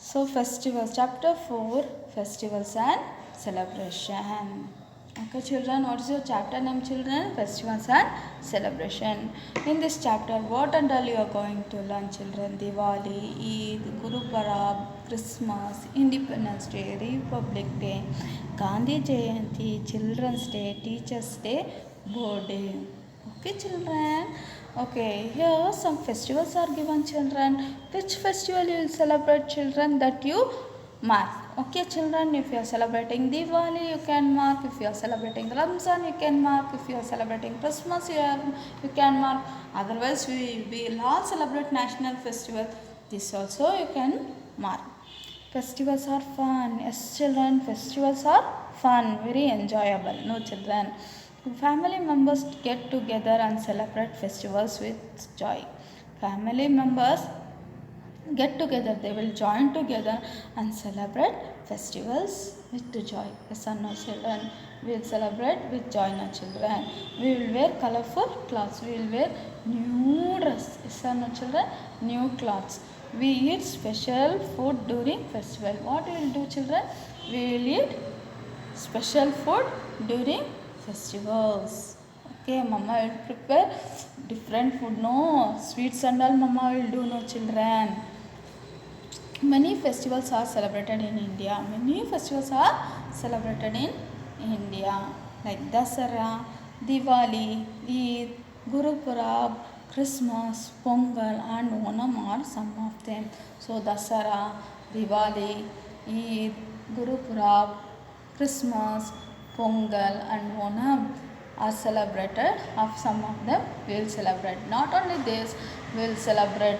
So festivals, chapter 4, festivals and celebration. Okay children, what is your chapter name children? Festivals and celebration. In this chapter, what and all you are going to learn children? Diwali, Eid, Guru Parab, Christmas, Independence Day, Republic Day, Gandhi Jayanti, Children's Day, Teachers Day, Board Day. Okay children. Okay, here some festivals are given children. Which festival you will celebrate children, that you mark. Okay children, if you are celebrating Diwali you can mark, if you are celebrating Ramzan you can mark, if you are celebrating Christmas you can mark. Otherwise we will all celebrate national festival. This also you can mark. Festivals are fun. Yes children, festivals are fun, very enjoyable. No children. Family members get together and celebrate festivals with joy. Family members get together, they will join together and celebrate festivals with joy. Yes or no children? We will celebrate with joy, no children. We will wear colorful clothes, we will wear new dress. Yes or no children? New clothes. We eat special food during festival. What we will do children? We will eat special food during festivals. Okay, mama will prepare different food. No sweets and all mama will do, no children. Many festivals are celebrated in India. Many festivals are celebrated in India, like Dasara, Diwali, Eid, Guru Purab, Christmas, Pongal and Onam are some of them. So Dasara, Diwali, Eid, Guru Purab, Christmas, Pongal and Onam are celebrated. Of some of them we will celebrate. Not only this, we will celebrate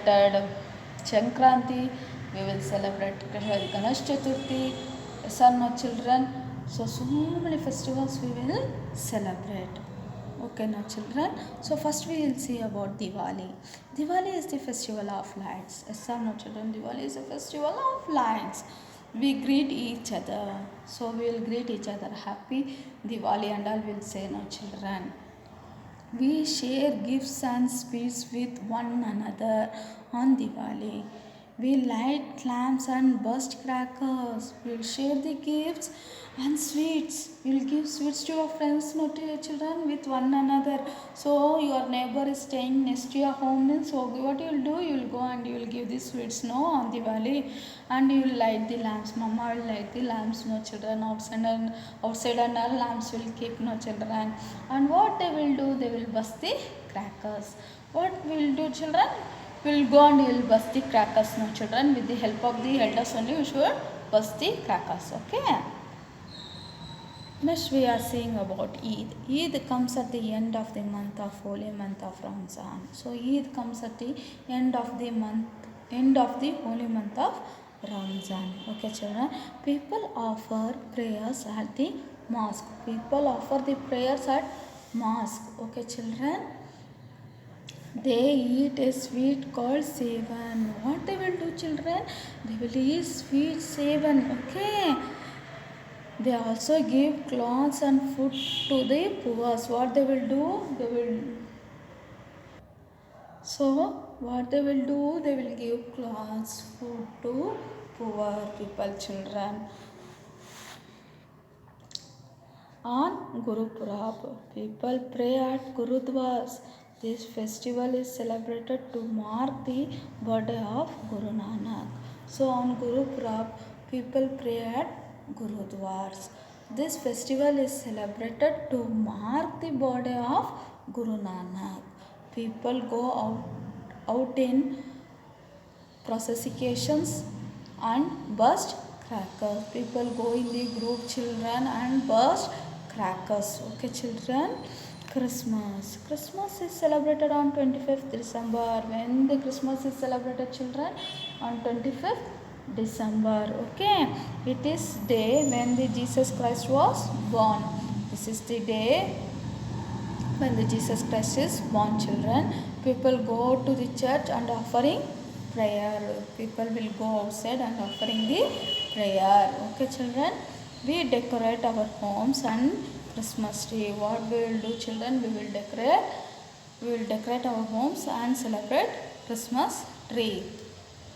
Sankranti, we will celebrate Ganesh Chaturthi. Yes or no children? So many festivals we will celebrate. Okay now children. So first we will see about Diwali. Diwali is the festival of lights. Yes or no children? Diwali is a festival of lights. We greet each other. So we will greet each other. Happy Diwali and all will say, no children. We share gifts and sweets with one another on Diwali. We light lamps and burst crackers. We'll share the gifts and sweets. We'll give sweets to your friends, not to your children, with one another. So your neighbor is staying next to your home, so what you'll do? You'll go and you'll give the sweets, no, on Diwali, and you'll light the lamps. Mama will light the lamps, no children. Outside and all lamps will keep, no children. And what they will do? They will burst the crackers. What will do children? We will go and we will burst the crackers, no children. With the help of the elders only we should burst the crackers. Okay. Next we are seeing about Eid. Eid comes at the end of the month of holy month of Ramzan. So Eid comes at the end of the holy month of Ramzan. Okay children. People offer prayers at the mosque. People offer the prayers at mosque. Okay children. They eat a sweet called sevan. What they will do children? They will eat sweet sevan. Okay. They also give clothes and food to the poor. What they will do? What they will do? They will give clothes, food to poor people, children. On Guru Purab, people pray at Gurudwaras. This festival is celebrated to mark the birthday of Guru Nanak. So on Guru Purab, people pray at Gurudwaras. This festival is celebrated to mark the birthday of Guru Nanak. People go out in processions and burst crackers. People go in the group children and burst crackers. Okay children. Christmas is celebrated on 25th December. When the Christmas is celebrated children? On 25th December. Okay, it is day when the Jesus Christ was born. This is the day when the Jesus Christ is born, children. People go to the church and offering prayer. People will go outside and offering the prayer. Okay children, we decorate our homes and Christmas tree. What we will do children? We will decorate our homes and celebrate Christmas tree.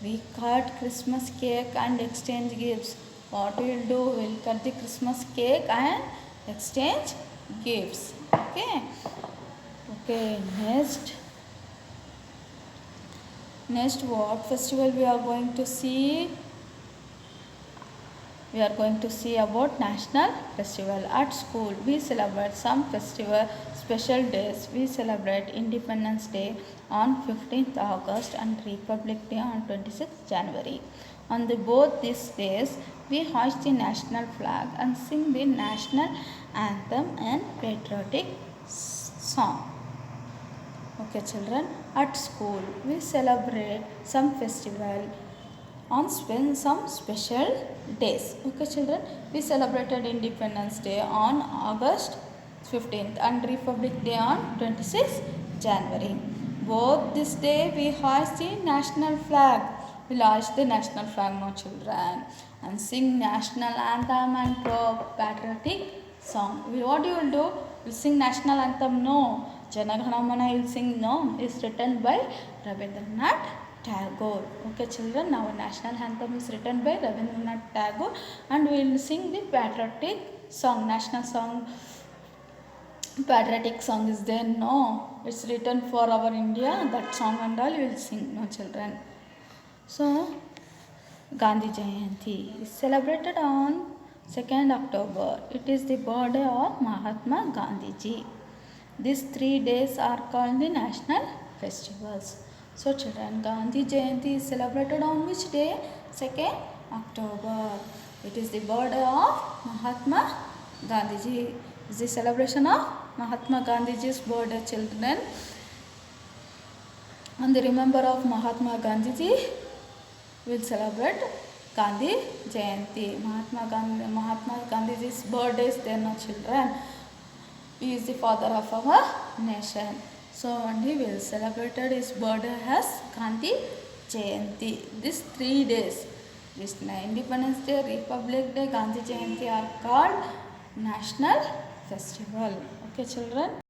We cut Christmas cake and exchange gifts. What we'll do, we'll cut the Christmas cake and exchange gifts. Okay, next what festival we are going to see? We are going to see about national festival. At school we celebrate some festival special days. We celebrate Independence Day on 15th August and Republic Day on 26th January. On both these days we hoist the national flag and sing the national anthem and patriotic song. Okay children, at school we celebrate some festival on some special days. Okay children, we celebrated Independence Day on August 15th and Republic Day on 26th January. Both this day we hoist the national flag. We hoist the national flag, no children, and sing national anthem and patriotic song. What you will do? We'll sing national anthem? No. Jana Gana Mana you will sing? No. It's written by Rabindranath Tagore. Okay children, our national anthem is written by Rabindranath Tagore and we will sing the patriotic song. National song, patriotic song is there? No, it's written for our India. That song and all we will sing, no children. So Gandhi Jayanti is celebrated on 2nd October. It is the birthday of Mahatma Gandhi ji. These 3 days are called the national festivals. So children, Gandhi Jayanti is celebrated on which day? 2nd October. It is the birthday of Mahatma Gandhi ji. Is the celebration of Mahatma Gandhi ji's birthday, children. On the remember of Mahatma Gandhi ji, we will celebrate Gandhi Jayanti. Mahatma Gandhi ji's birthday is there, no children. He is the father of our nation. So only we will celebrate his birthday as Gandhi Jayanti. These 3 days, this Independence Day, Republic Day, Gandhi Jayanti are called national festival. Okay children.